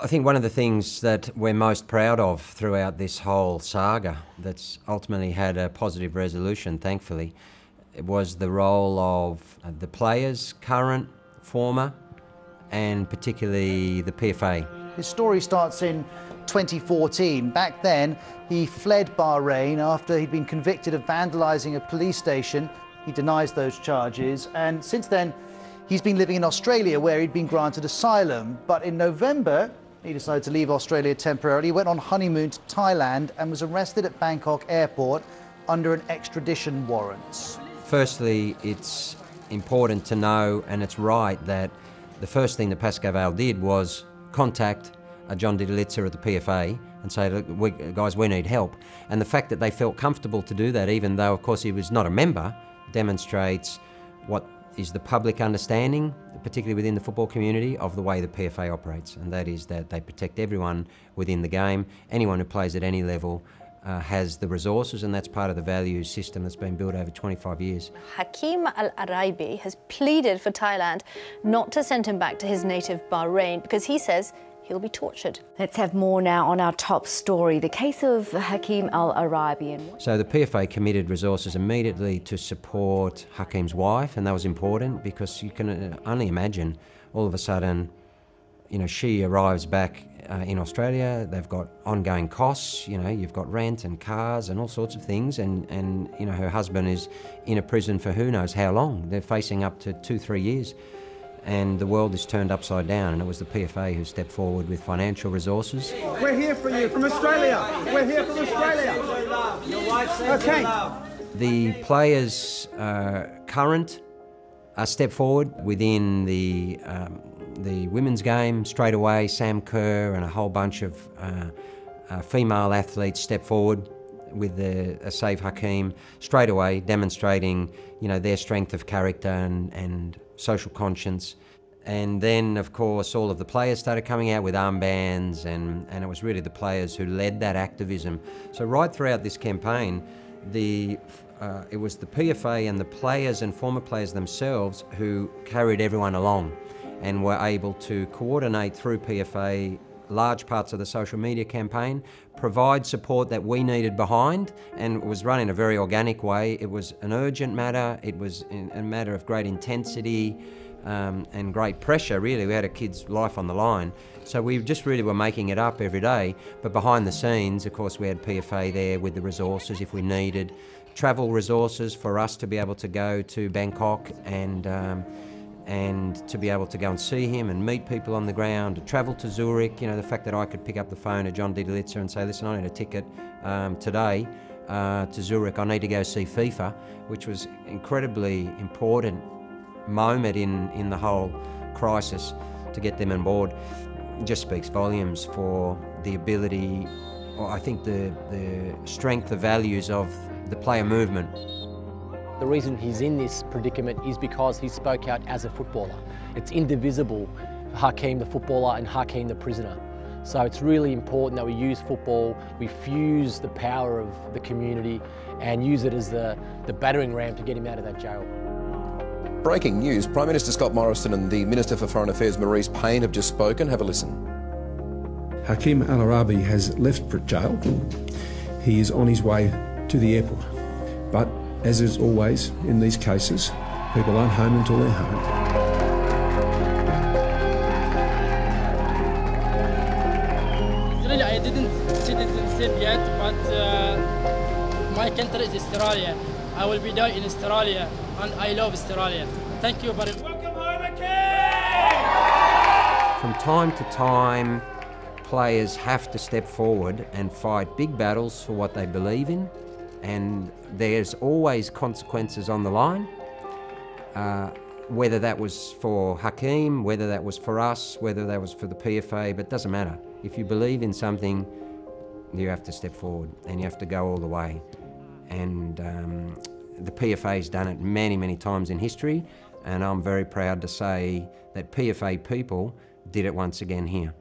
I think one of the things that we're most proud of throughout this whole saga that's ultimately had a positive resolution, thankfully, was the role of the players, current, former, and particularly the PFA. His story starts in 2014. Back then, he fled Bahrain after he'd been convicted of vandalising a police station. He denies those charges, and since then, he's been living in Australia where he'd been granted asylum. But in November, he decided to leave Australia temporarily. He went on honeymoon to Thailand and was arrested at Bangkok airport under an extradition warrant. Firstly, it's important to know, and it's right, that the first thing that Pascal Vale did was contact John Didalitza at the PFA and say, look, guys, we need help. And the fact that they felt comfortable to do that, even though, of course, he was not a member, demonstrates what is the public understanding, particularly within the football community, of the way the PFA operates, and that is that they protect everyone within the game. Anyone who plays at any level has the resources, and that's part of the value system that's been built over 25 years. Hakeem Al Araibi has pleaded for Thailand not to send him back to his native Bahrain because he says he'll be tortured. Let's have more now on our top story, the case of Hakeem Al Araibi. So the PFA committed resources immediately to support Hakeem's wife, and that was important because you can only imagine all of a sudden, you know, she arrives back in Australia, they've got ongoing costs, you know, you've got rent and cars and all sorts of things, and you know, her husband is in a prison for who knows how long. They're facing up to 2-3 years. And the world is turned upside down, and it was the PFA who stepped forward with financial resources. We're here for you, from Australia. We're here from Australia. Okay. The players current stepped forward within the women's game straight away. Sam Kerr and a whole bunch of female athletes stepped forward with a Save Hakeem straight away, demonstrating, you know, their strength of character and social conscience. And then, of course, all of the players started coming out with armbands, and it was really the players who led that activism. So right throughout this campaign, it was the PFA and the players and former players themselves who carried everyone along and were able to coordinate through PFA large parts of the social media campaign, provide support that we needed behind, and it was run in a very organic way. It was an urgent matter, it was a matter of great intensity and great pressure, really. We had a kid's life on the line. So we just really were making it up every day. But behind the scenes, of course, we had PFA there with the resources if we needed, travel resources for us to be able to go to Bangkok and to be able to go and see him and meet people on the ground, to travel to Zurich. You know, the fact that I could pick up the phone to John Didalitza and say, listen, I need a ticket today to Zurich, I need to go see FIFA, which was incredibly important moment in the whole crisis to get them on board. It just speaks volumes for the ability, or I think the strength of values of the player movement. The reason he's in this predicament is because he spoke out as a footballer. It's indivisible, Hakeem the footballer and Hakeem the prisoner. So it's really important that we use football, we fuse the power of the community and use it as the battering ram to get him out of that jail. Breaking news, Prime Minister Scott Morrison and the Minister for Foreign Affairs Maurice Payne have just spoken. Have a listen. Hakeem Al Araibi has left jail. He is on his way to the airport. But as is always in these cases, people aren't home until they're home. Australia, I didn't citizenship yet, but my country is Australia. I will be there in Australia, and I love Australia. Thank you very much. Welcome home, Hakeem! From time to time, players have to step forward and fight big battles for what they believe in, and there's always consequences on the line, whether that was for Hakeem, whether that was for us, whether that was for the PFA, but it doesn't matter. If you believe in something, you have to step forward and you have to go all the way. And the PFA has done it many, many times in history, and I'm very proud to say that PFA people did it once again here.